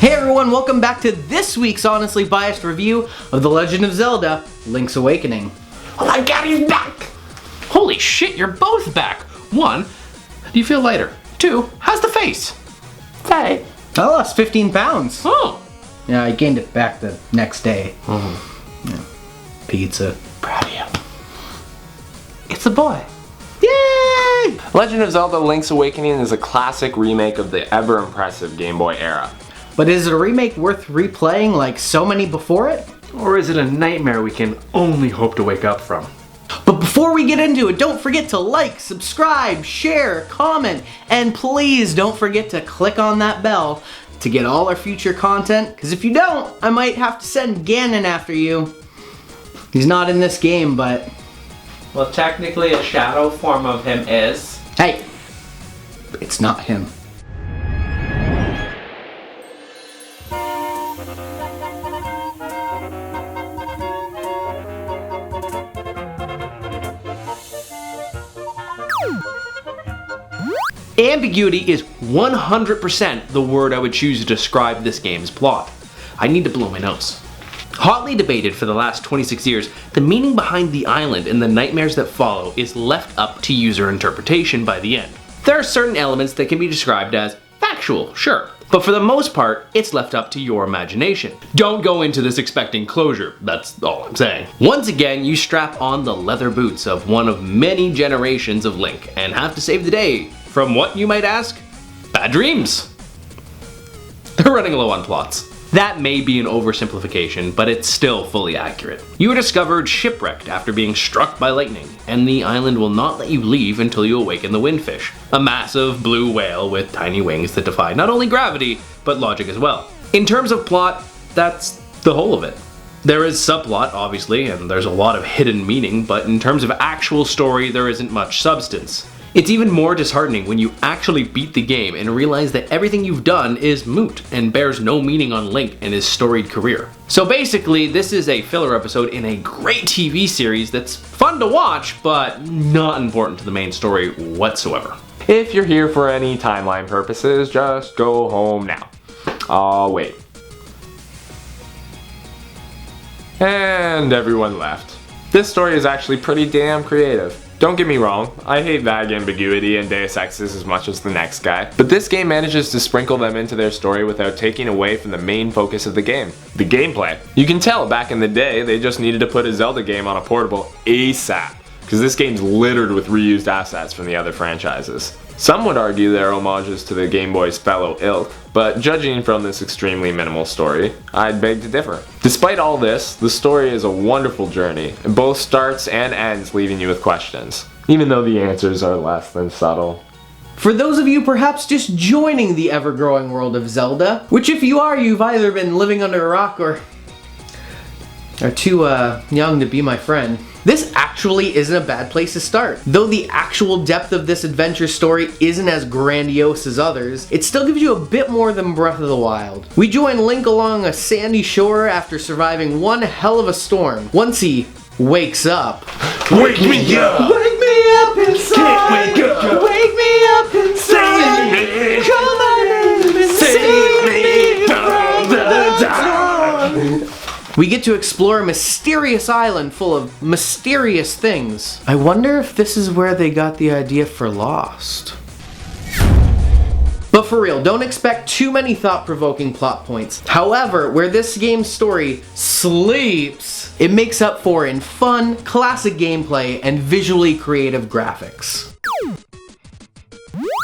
Hey everyone, welcome back to this week's honestly biased review of The Legend of Zelda: Link's Awakening. Oh my god, he's back! Holy shit, you're both back! 1, do you feel lighter? 2, how's the face? 5. I lost 15 pounds. Oh. Yeah, I gained it back the next day. Yeah. Pizza. Proud of you. It's a boy. Yay! Legend of Zelda: Link's Awakening is a classic remake of the ever-impressive Game Boy era. But is it a remake worth replaying like so many before it? Or is it a nightmare we can only hope to wake up from? But before we get into it, don't forget to like, subscribe, share, comment, and please don't forget to click on that bell to get all our future content, because if you don't, I might have to send Ganon after you. He's not in this game, but... Well, technically a shadow form of him is. Hey! It's not him. Ambiguity is 100% the word I would choose to describe this game's plot. I need to blow my nose. Hotly debated for the last 26 years, the meaning behind the island and the nightmares that follow is left up to user interpretation by the end. There are certain elements that can be described as factual, sure, but for the most part, it's left up to your imagination. Don't go into this expecting closure, that's all I'm saying. Once again, you strap on the leather boots of one of many generations of Link and have to save the day from what, you might ask? Bad dreams. They're running low on plots. That may be an oversimplification, but it's still fully accurate. You are discovered shipwrecked after being struck by lightning, and the island will not let you leave until you awaken the WindFish, a massive blue whale with tiny wings that defy not only gravity, but logic as well. In terms of plot, that's the whole of it. There is subplot, obviously, and there's a lot of hidden meaning, but in terms of actual story, there isn't much substance. It's even more disheartening when you actually beat the game and realize that everything you've done is moot and bears no meaning on Link and his storied career. So basically, this is a filler episode in a great TV series that's fun to watch, but not important to the main story whatsoever. If you're here for any timeline purposes, just go home now. I'll wait. And everyone left. This story is actually pretty damn creative. Don't get me wrong, I hate vague ambiguity and Deus Exes as much as the next guy, but this game manages to sprinkle them into their story without taking away from the main focus of the game, the gameplay. You can tell back in the day they just needed to put a Zelda game on a portable ASAP, because this game's littered with reused assets from the other franchises. Some would argue they're homages to the Game Boy's fellow ilk, but judging from this extremely minimal story, I'd beg to differ. Despite all this, the story is a wonderful journey, and both starts and ends leaving you with questions, even though the answers are less than subtle. For those of you perhaps just joining the ever-growing world of Zelda, which if you are, you've either been living under a rock or are too young to be my friend, this actually isn't a bad place to start. Though the actual depth of this adventure story isn't as grandiose as others, it still gives you a bit more than Breath of the Wild. We join Link along a sandy shore after surviving one hell of a storm. Once he wakes up. Wake me up! Wake me up inside! Can't wake up! Wake me up inside! Save me! Call my name and Save me from the dark! We get to explore a mysterious island full of mysterious things. I wonder if this is where they got the idea for Lost. But for real, don't expect too many thought-provoking plot points. However, where this game's story sleeps, it makes up for in fun, classic gameplay and visually creative graphics.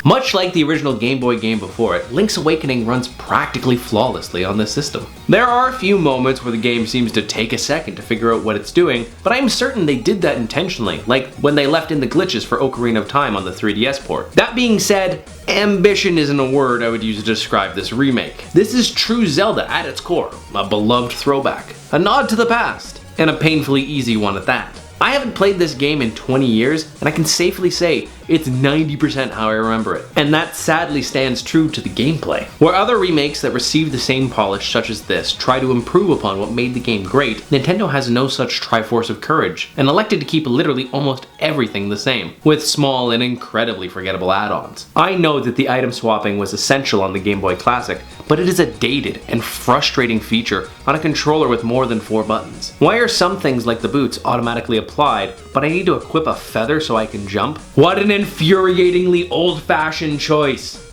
Much like the original Game Boy game before it, Link's Awakening runs practically flawlessly on this system. There are a few moments where the game seems to take a second to figure out what it's doing, but I'm certain they did that intentionally, like when they left in the glitches for Ocarina of Time on the 3DS port. That being said, ambition isn't a word I would use to describe this remake. This is true Zelda at its core, a beloved throwback, a nod to the past, and a painfully easy one at that. I haven't played this game in 20 years, and I can safely say it's 90% how I remember it. And that sadly stands true to the gameplay. Where other remakes that receive the same polish such as this try to improve upon what made the game great, Nintendo has no such triforce of courage, and elected to keep literally almost everything the same, with small and incredibly forgettable add-ons. I know that the item swapping was essential on the Game Boy Classic, but it is a dated and frustrating feature on a controller with more than 4 buttons. Why are some things like the boots automatically applied, but I need to equip a feather so I can jump? What an infuriatingly old-fashioned choice.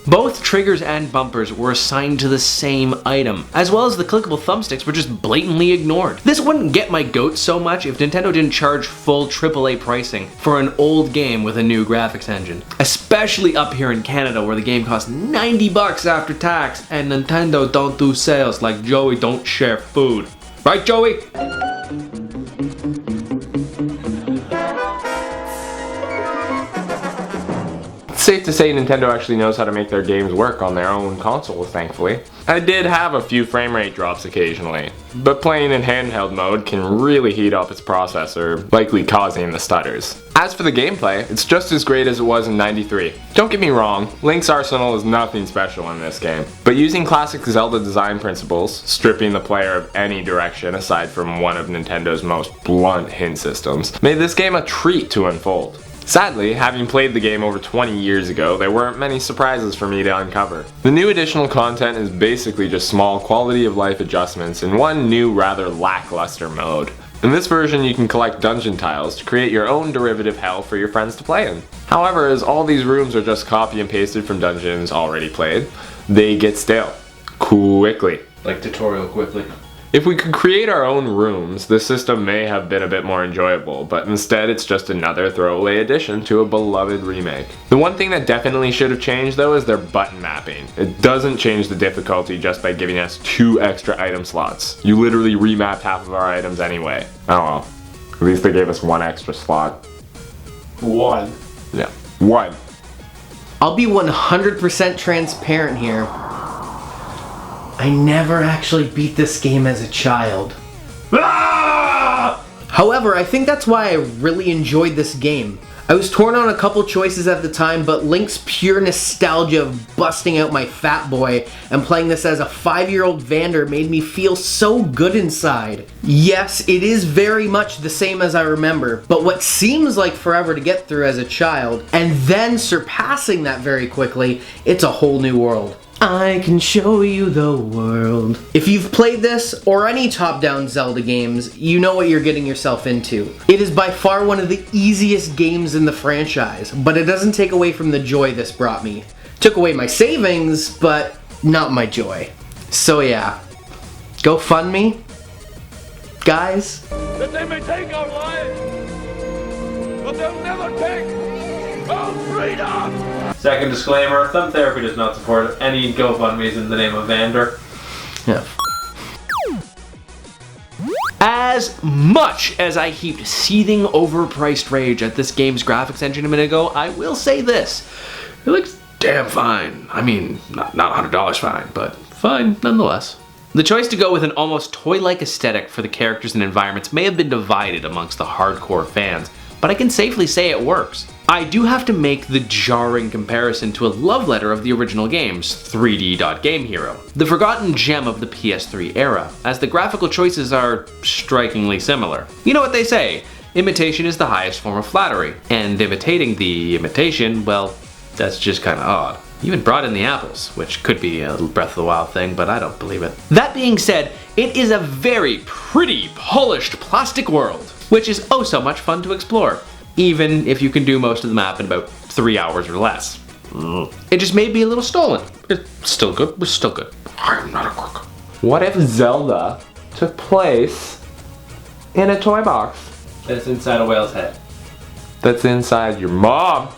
Both triggers and bumpers were assigned to the same item, as well as the clickable thumbsticks were just blatantly ignored. This wouldn't get my goat so much if Nintendo didn't charge full AAA pricing for an old game with a new graphics engine. Especially up here in Canada where the game costs $90 after tax and Nintendo don't do sales like Joey don't share food. Right, Joey? Safe to say Nintendo actually knows how to make their games work on their own consoles, thankfully. I did have a few frame rate drops occasionally, but playing in handheld mode can really heat up its processor, likely causing the stutters. As for the gameplay, it's just as great as it was in '93. Don't get me wrong, Link's arsenal is nothing special in this game, but using classic Zelda design principles, stripping the player of any direction aside from one of Nintendo's most blunt hint systems, made this game a treat to unfold. Sadly, having played the game over 20 years ago, there weren't many surprises for me to uncover. The new additional content is basically just small quality of life adjustments in one new rather lackluster mode. In this version you can collect dungeon tiles to create your own derivative hell for your friends to play in. However, as all these rooms are just copy and pasted from dungeons already played, they get stale. Quickly. Like tutorial quickly. If we could create our own rooms, this system may have been a bit more enjoyable, but instead it's just another throwaway addition to a beloved remake. The one thing that definitely should have changed though is their button mapping. It doesn't change the difficulty just by giving us 2 extra item slots. You literally remapped half of our items anyway. Oh well, at least they gave us 1 extra slot. 1. Yeah, 1. I'll be 100% transparent here. I never actually beat this game as a child. However, I think that's why I really enjoyed this game. I was torn on a couple choices at the time, but Link's pure nostalgia of busting out my fat boy and playing this as a 5-year-old Vander made me feel so good inside. Yes, it is very much the same as I remember, but what seems like forever to get through as a child, and then surpassing that very quickly, it's a whole new world. I can show you the world. If you've played this or any top-down Zelda games, you know what you're getting yourself into. It is by far one of the easiest games in the franchise, but it doesn't take away from the joy this brought me. Took away my savings, but not my joy. So yeah, go fund me, guys. That they may take our lives, but they'll never take our freedom! Second disclaimer, Thumb Therapy does not support any GoFundMe's in the name of Vander. Yeah. As much as I heaped seething overpriced rage at this game's graphics engine a minute ago, I will say this. It looks damn fine. I mean, not $100 fine, but fine nonetheless. The choice to go with an almost toy-like aesthetic for the characters and environments may have been divided amongst the hardcore fans, but I can safely say it works. I do have to make the jarring comparison to a love letter of the original games, 3D Game Hero, the forgotten gem of the PS3 era, as the graphical choices are strikingly similar. You know what they say, imitation is the highest form of flattery, and imitating the imitation, well, that's just kinda odd. You even brought in the apples, which could be a Breath of the Wild thing, but I don't believe it. That being said, it is a very pretty, polished plastic world, which is oh so much fun to explore, even if you can do most of the map in about 3 hours or less. It just may be a little stolen. It's still good, we're still good. I am not a crook. What if Zelda took place in a toy box That's inside a whale's head. that's inside your mom?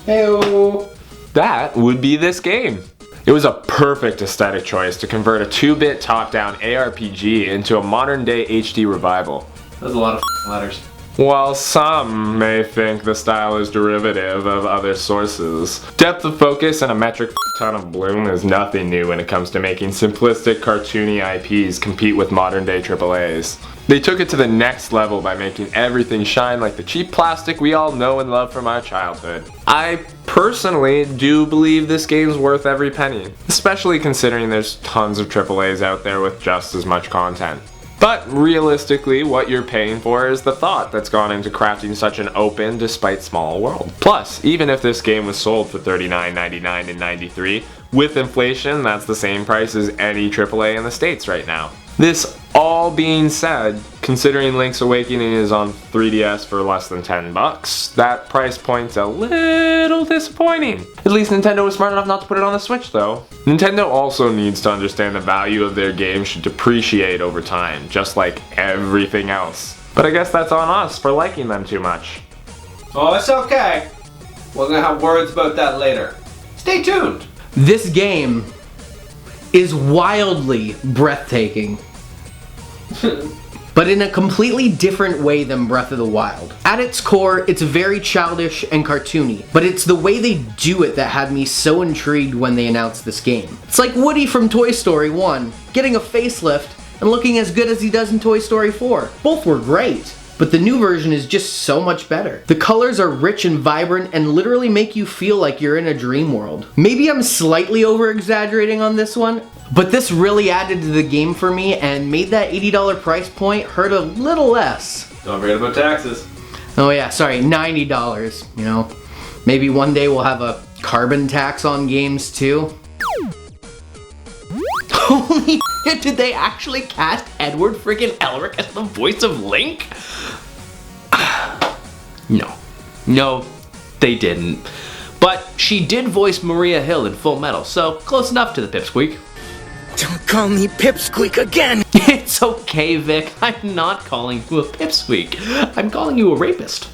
Heyo. That would be this game. It was a perfect aesthetic choice to convert a 2-bit top-down ARPG into a modern-day HD revival. That's a lot of letters. While some may think the style is derivative of other sources, depth of focus and a metric ton of bloom is nothing new when it comes to making simplistic cartoony IPs compete with modern day AAAs. They took it to the next level by making everything shine like the cheap plastic we all know and love from our childhood. I personally do believe this game's worth every penny, especially considering there's tons of AAAs out there with just as much content. But realistically, what you're paying for is the thought that's gone into crafting such an open, despite small world. Plus, even if this game was sold for $39.99 in '93, with inflation, that's the same price as any AAA in the States right now. This all being said, considering Link's Awakening is on 3DS for less than $10, that price point's a little disappointing. At least Nintendo was smart enough not to put it on the Switch though. Nintendo also needs to understand the value of their games should depreciate over time, just like everything else. But I guess that's on us for liking them too much. Oh, it's okay. We're gonna have words about that later. Stay tuned. This game is wildly breathtaking. But in a completely different way than Breath of the Wild. At its core, it's very childish and cartoony, but it's the way they do it that had me so intrigued when they announced this game. It's like Woody from Toy Story 1, getting a facelift and looking as good as he does in Toy Story 4. Both were great, but the new version is just so much better. The colors are rich and vibrant and literally make you feel like you're in a dream world. Maybe I'm slightly over-exaggerating on this one, but this really added to the game for me and made that $80 price point hurt a little less. Don't forget about taxes. Oh yeah, sorry, $90, you know. Maybe one day we'll have a carbon tax on games too. Holy shit, did they actually cast Edward friggin' Elric as the voice of Link? No, they didn't. But she did voice Maria Hill in Full Metal, so close enough to the pipsqueak. Don't call me Pipsqueak again! It's okay, Vic. I'm not calling you a pipsqueak. I'm calling you a rapist.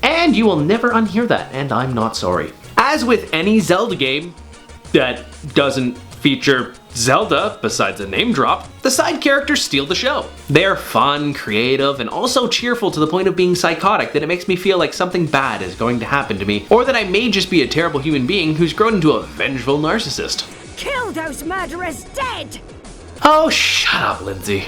And you will never unhear that, and I'm not sorry. As with any Zelda game that doesn't feature Zelda, besides a name drop, the side characters steal the show. They're fun, creative, and also cheerful to the point of being psychotic that it makes me feel like something bad is going to happen to me, or that I may just be a terrible human being who's grown into a vengeful narcissist. Kill those murderers dead! Oh, shut up, Lindsay.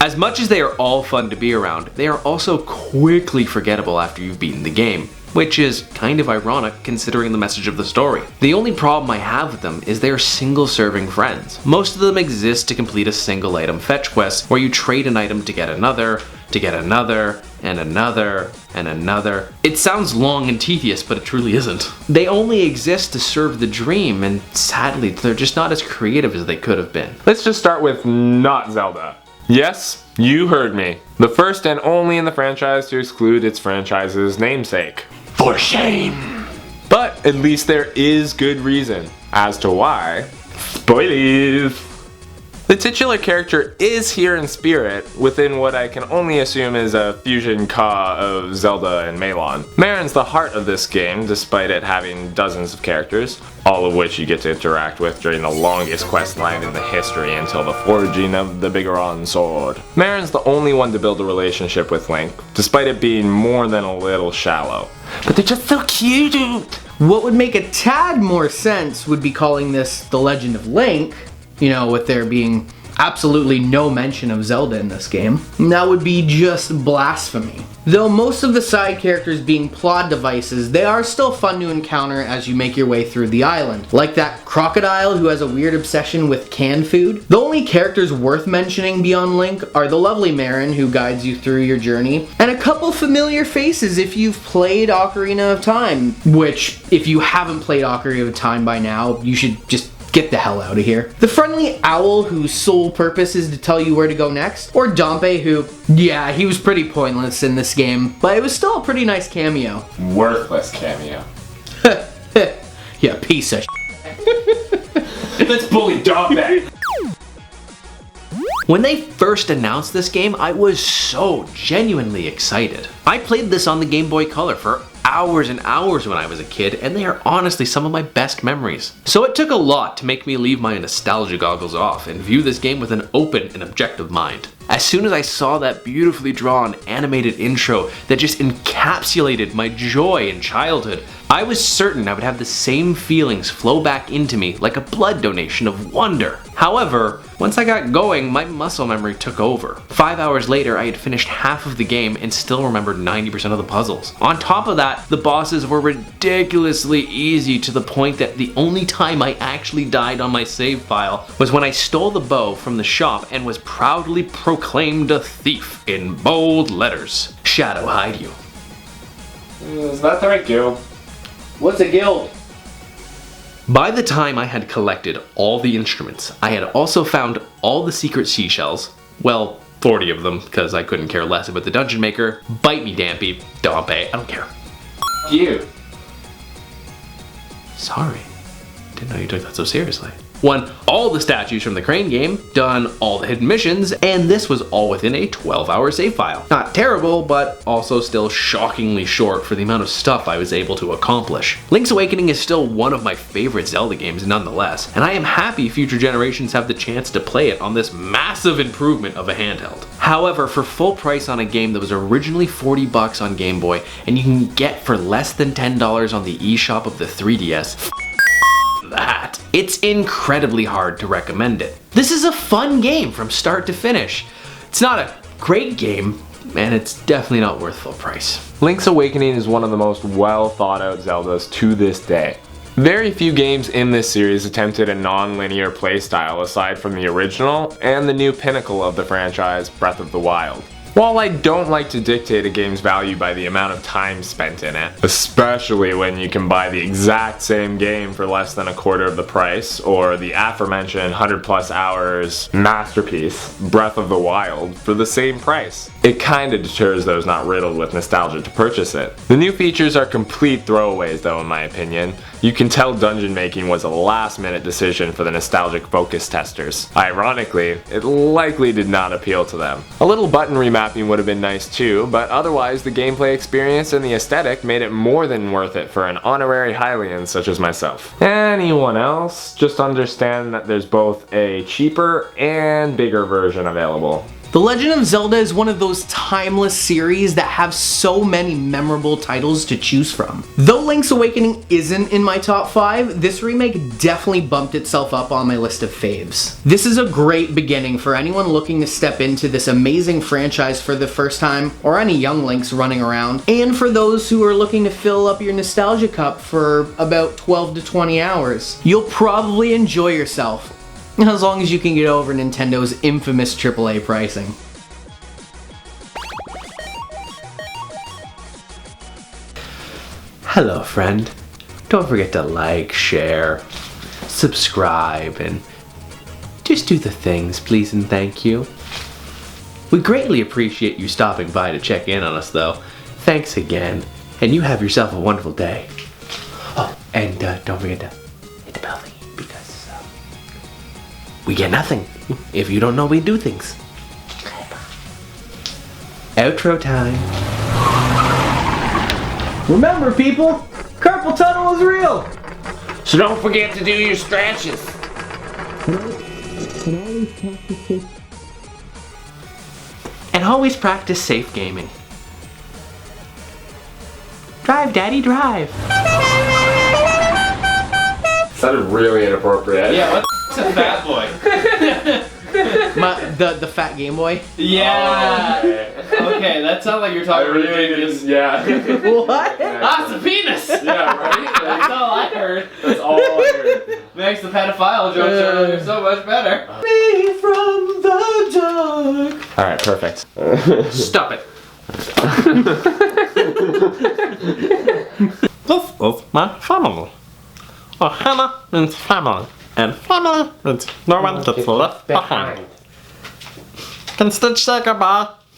As much as they are all fun to be around, they are also quickly forgettable after you've beaten the game, which is kind of ironic considering the message of the story. The only problem I have with them is they are single-serving friends. Most of them exist to complete a single item fetch quest where you trade an item to get another, and another, and another. It sounds long and tedious, but it truly isn't. They only exist to serve the dream, and sadly, they're just not as creative as they could have been. Let's just start with not Zelda. Yes, you heard me. The first and only in the franchise to exclude its franchise's namesake. For shame! But at least there is good reason as to why. Spoilers! The titular character is here in spirit within what I can only assume is a fusion ka of Zelda and Melon. Marin's the heart of this game, despite it having dozens of characters, all of which you get to interact with during the longest quest line in the history until the forging of the Bigoron sword. Marin's the only one to build a relationship with Link, despite it being more than a little shallow. But they're just so cute! What would make a tad more sense would be calling this The Legend of Link, you know, with there being absolutely no mention of Zelda in this game. That would be just blasphemy. Though most of the side characters being plot devices, they are still fun to encounter as you make your way through the island. Like that crocodile who has a weird obsession with canned food. The only characters worth mentioning beyond Link are the lovely Marin who guides you through your journey, and a couple familiar faces if you've played Ocarina of Time, which if you haven't played Ocarina of Time by now, you should just get the hell out of here. The friendly owl whose sole purpose is to tell you where to go next, or Dompe who, yeah, he was pretty pointless in this game, but it was still a pretty nice cameo. Worthless cameo. Yeah, piece of Let's bully Dompe! When they first announced this game, I was so genuinely excited. I played this on the Game Boy Color for hours and hours when I was a kid, and they are honestly some of my best memories. So it took a lot to make me leave my nostalgia goggles off and view this game with an open and objective mind. As soon as I saw that beautifully drawn animated intro that just encapsulated my joy in childhood, I was certain I would have the same feelings flow back into me like a blood donation of wonder. However, once I got going, my muscle memory took over. 5 hours later, I had finished half of the game and still remembered 90% of the puzzles. On top of that, the bosses were ridiculously easy to the point that the only time I actually died on my save file was when I stole the bow from the shop and was proudly proclaimed a thief in bold letters. Shadow hide you. Is that the right guild? What's a guild? By the time I had collected all the instruments, I had also found all the secret seashells. Well, 40 of them, because I couldn't care less about the dungeon maker. Bite me, Dampy. Don't pay. I don't care. You. Sorry. Didn't know you took that so seriously. Won all the statues from the Crane game, done all the hidden missions, and this was all within a 12-hour save file. Not terrible, but also still shockingly short for the amount of stuff I was able to accomplish. Link's Awakening is still one of my favorite Zelda games nonetheless, and I am happy future generations have the chance to play it on this massive improvement of a handheld. However, for full price on a game that was originally $40 on Game Boy, and you can get for less than $10 on the eShop of the 3DS, that. It's incredibly hard to recommend it. This is a fun game from start to finish. It's not a great game, and it's definitely not worth full price. Link's Awakening is one of the most well thought out Zeldas to this day. Very few games in this series attempted a non-linear playstyle aside from the original and the new pinnacle of the franchise, Breath of the Wild. While I don't like to dictate a game's value by the amount of time spent in it, especially when you can buy the exact same game for less than a quarter of the price, or the aforementioned 100+ hours masterpiece, Breath of the Wild, for the same price, it kinda deters those not riddled with nostalgia to purchase it. The new features are complete throwaways though, in my opinion. You can tell dungeon making was a last-minute decision for the nostalgic focus testers. Ironically, it likely did not appeal to them. A little button remapping would have been nice too, but otherwise the gameplay experience and the aesthetic made it more than worth it for an honorary Hylian such as myself. Anyone else? Just understand that there's both a cheaper and bigger version available. The Legend of Zelda is one of those timeless series that have so many memorable titles to choose from. Though Link's Awakening isn't in my top 5, this remake definitely bumped itself up on my list of faves. This is a great beginning for anyone looking to step into this amazing franchise for the first time, or any young Links running around, and for those who are looking to fill up your nostalgia cup for about 12 to 20 hours. You'll probably enjoy yourself, as long as you can get over Nintendo's infamous AAA pricing. Hello, friend. Don't forget to like, share, subscribe, and just do the things, please and thank you. We greatly appreciate you stopping by to check in on us, though. Thanks again, and you have yourself a wonderful day. Oh, and don't forget to hit the bell thingy, because we get nothing if you don't know we do things. Outro time. Remember, people, carpal tunnel is real! So don't forget to do your stretches. And always practice safe gaming. Drive, Daddy, drive. Sounded really inappropriate. Yeah, what's a fat boy? The fat Game Boy? Yeah. Okay, that sounds like you're talking ridiculous. Yeah. What? That's a penis. Yeah, right? That's all I heard. That's all I heard. Makes the pedophile jokes earlier so much better. Me from the dark. Alright, perfect. Stop it. This is my family. A Hannah means family, and family means no one gets left behind. Can Stitch say goodbye?